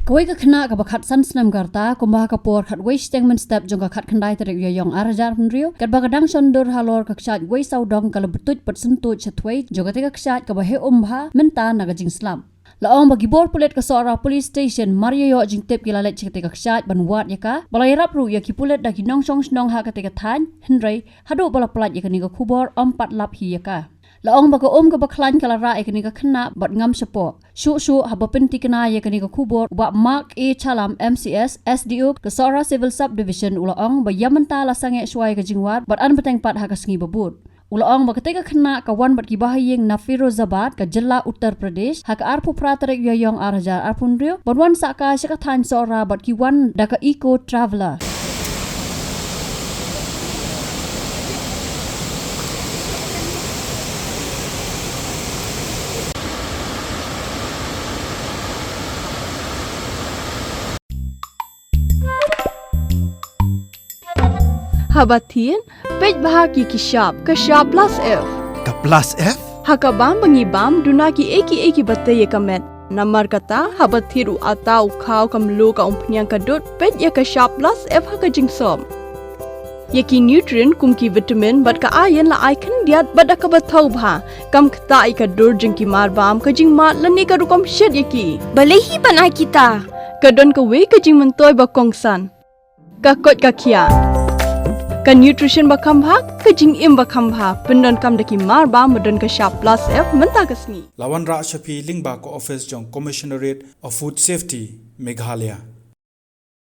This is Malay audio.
Kawai ka Khynnah ka bakat san Snem garta kumbah ka por khat Weisawdong step jong ka khat khandai tarik yong arajar punrio kat bagadang Shondur halor ka ksat Weisawdong ka Btuit persentu chatway jong ka ksat ka bahe umbha menta naga jing slam. Laong bagi bor pulet ke seorang police station Mario jing tip ki Leit ketika ksat banwat yaka balai rapru ya ki pulet da ki nongsong snong ha ketika than henry hadu bala pelat yaka ni ka kubor 4 lap hi yaka. Laong baka ka baklan kala ra ikani ka Khynnah bat ngam sepo shu haba penti kena yakani ka kubor ba mark e chalam MCS SDO ke seorang civil subdivision ulaong ba yamanta la sange swai ka jingwat bat an peteng pat ha ka sngi babut. Ulaong ketika Khynnah kawan bat kibahayeng na Firozabad ke Jilla Uttar Pradesh hak arpu pratarek yoyong arajar arpunrio banwan saka syakathan sora bat kiwan daka eco traveler. Haba thin pej bahagi ki shop plus F Ka plus F? haka bam bangi bam duna ki eki batte ye kamet namar kata haba thiru atau khau kam lo ka umpnyang ka dot pej ye ka shop plus F haka jingsom ye ki nutrient kum ki vitamin bat ka iron la icon diat bat ka bathau bha kam khta ai ka dur jing ki mar bam ka jing mat lani ka rukom shed ye ki balehi banai kita ka don ka we ka jing mentoi ba kongsan ka kot ka khia ka nutrition bakam bha ka jing im bakam bha pendon kam daki mar ba modon ka shop plus F menta kasni Lawan Ra Shafi Lingba ko office jong Commissionerate of Food Safety Meghalaya.